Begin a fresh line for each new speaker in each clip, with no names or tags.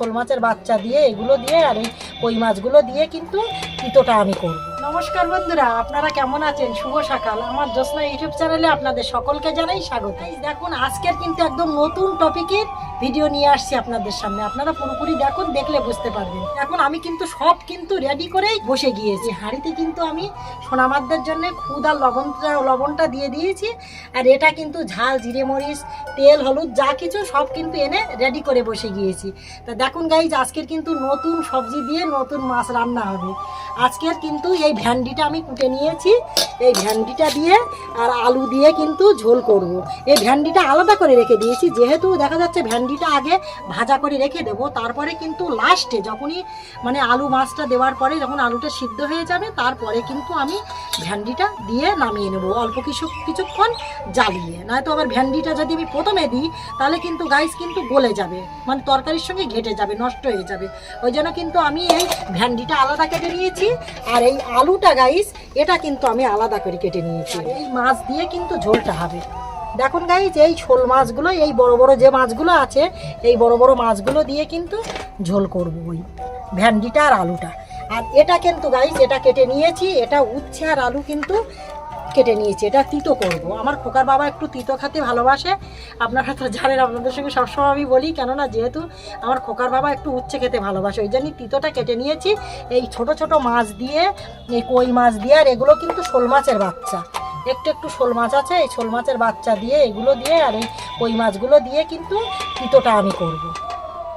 শোল মাছের বাচ্চা দিয়ে এগুলো দিয়ে আর এই কই মাছগুলো দিয়ে কিন্তু তিতোটা আমি করব। নমস্কার বন্ধুরা, আপনারা কেমন আছেন? শুভ সকাল। আমার জ্যোৎস্না ইউটিউব চ্যানেলে আপনাদের সকলকে জানাই স্বাগত। দেখুন আজকের কিন্তু একদম নতুন টপিকের ভিডিও নিয়ে আসছি আপনাদের সামনে। আপনারা পুরোপুরি দেখুন, দেখলে বুঝতে পারবেন। এখন আমি কিন্তু সব কিন্তু রেডি করেই বসে গিয়েছি। হাঁড়িতে কিন্তু আমি সোনামাদের জন্য খুদ আর লবণটা দিয়ে দিয়েছি। আর এটা কিন্তু ঝাল, জিরে মরিচ, তেল, হলুদ যা কিছু সব কিন্তু এনে রেডি করে বসে গিয়েছি। তা দেখুন গাইজ, আজকের কিন্তু নতুন সবজি দিয়ে নতুন মাছ রান্না হবে। আজকের কিন্তু এই ভেন্ডিটা আমি কুটে নিয়েছি। এই ভেন্ডিটা দিয়ে আর আলু দিয়ে কিন্তু ঝোল করব। এই ভেন্ডিটা আলাদা করে রেখে দিয়েছি, যেহেতু দেখা যাচ্ছে ভেন্ডিটা আগে ভাজা করে রেখে দেবো। তারপরে কিন্তু লাস্টে যখনই মানে আলু মাছটা দেওয়ার পরে যখন আলুটা সিদ্ধ হয়ে যাবে, তারপরে কিন্তু আমি ভেন্ডিটা দিয়ে নামিয়ে নেবো অল্প কিছুক্ষণ জ্বালিয়ে। নয়তো আবার ভেন্ডিটা যদি আমি প্রথমে দিই তাহলে কিন্তু গাইস কিন্তু গলে যাবে, মানে তরকারির সঙ্গে ঘেটে যাবে, নষ্ট হয়ে যাবে। ওই জন্য কিন্তু আমি এই ভেন্ডিটা আলাদা কেটে নিয়েছি। আর এই আলুটা গাইস এটা কিন্তু আমি আলাদা করে কেটে নিয়েছি। এই মাছ দিয়ে কিন্তু ঝোলটা হবে। দেখুন গাইস, এই শোল মাছগুলো, এই বড় বড় যে মাছগুলো আছে, এই বড় বড় মাছগুলো দিয়ে কিন্তু ঝোল করবো ওই ভেন্ডিটা আর আলুটা। আর এটা কিন্তু গাইস এটা কেটে নিয়েছি, এটা উচ্ছে আর আলু কিন্তু কেটে নিয়েছি। এটা তিতো করব। আমার খোকার বাবা একটু তিতো খেতে ভালোবাসে, আপনারা তো জানেন, আপনাদের সঙ্গে সবসময় আমি বলি, কেননা যেহেতু আমার খোকার বাবা একটু উচ্ছে খেতে ভালোবাসে, ওই জন্যই তিতোটা কেটে নিয়েছি। এই ছোট ছোট মাছ দিয়ে, এই কই মাছ দিয়ে, আর এগুলো কিন্তু শোল মাছের বাচ্চা, একটু শোল মাছ আছে, এই শোল মাছের বাচ্চা দিয়ে এগুলো দিয়ে আর এই কই মাছগুলো দিয়ে কিন্তু তিতোটা আমি করব।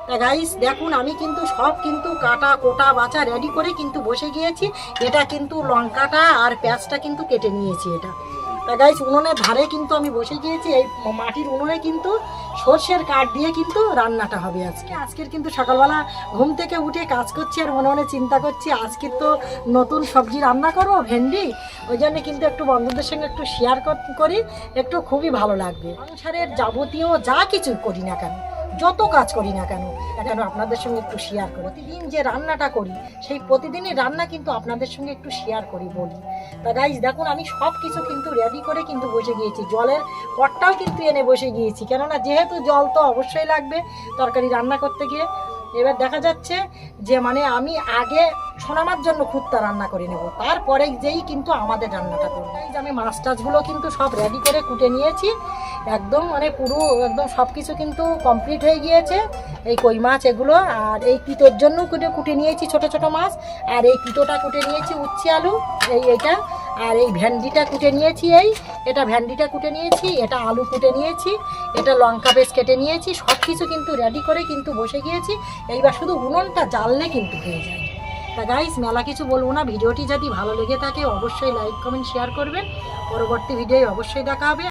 তা গাইস দেখুন, আমি কিন্তু সব কিন্তু কাটা কোটা বাছা রেডি করে কিন্তু বসে গিয়েছি। এটা কিন্তু লঙ্কাটা আর পেঁয়াজটা কিন্তু কেটে নিয়েছি এটা। তা গাইস উনুনের ধারে কিন্তু আমি বসে গিয়েছি। এই মাটির উনুনে কিন্তু সর্ষের কাঠ দিয়ে কিন্তু রান্নাটা হবে আজকের কিন্তু সকালবেলা ঘুম থেকে উঠে কাজ করছি আর মনে মনে চিন্তা করছি আজকে তো নতুন সবজি রান্না করবো, ভেন্ডি। ওই জন্য কিন্তু একটু বন্ধুদের সঙ্গে একটু শেয়ার করি, একটু খুবই ভালো লাগবে। সংসারের যাবতীয় যা কিছু করি না কেন, যত কাজ করি না কেন আপনাদের সঙ্গে একটু শেয়ার করি। প্রতিদিন যে রান্নাটা করি সেই প্রতিদিনই রান্না কিন্তু আপনাদের সঙ্গে একটু শেয়ার করি বলি। তা গাইজ দেখুন, আমি সব কিছু কিন্তু রেডি করে কিন্তু বসে গিয়েছি। জলের পটটাও কিন্তু এনে বসে গিয়েছি, কেননা যেহেতু জল তো অবশ্যই লাগবে তরকারি রান্না করতে গিয়ে। এবার দেখা যাচ্ছে যে মানে আমি আগে সোনামার জন্য খুদটা রান্না করে নেব, তারপরে যেই কিন্তু আমাদের রান্নাটা করবো। আমি মাছ টাছগুলো কিন্তু সব রেডি করে কুটে নিয়েছি একদম, মানে পুরো একদম সব কিছু কিন্তু কমপ্লিট হয়ে গিয়েছে। এই কই মাছ এগুলো, আর এই তিতোর জন্য কুটে নিয়েছি ছোট ছোট মাছ, আর এই তিতোটা কুটে নিয়েছি উচ্ছে আলু এইটা, আর এই ভেন্ডিটা কুটে নিয়েছি, এটা ভেন্ডিটা কুটে নিয়েছি, এটা আলু কুটে নিয়েছি, এটা লঙ্কা পেস্ট কেটে নিয়েছি। সব কিছু কিন্তু রেডি করে কিন্তু বসে গিয়েছি। এইবার শুধু উনুনটা জ্বাললে কিন্তু হয়ে যায়। তা গাইস মেলা কিছু বলবো না। ভিডিওটি যদি ভালো লেগে থাকে অবশ্যই লাইক কমেন্ট শেয়ার করবেন। পরবর্তী ভিডিও অবশ্যই দেখা হবে।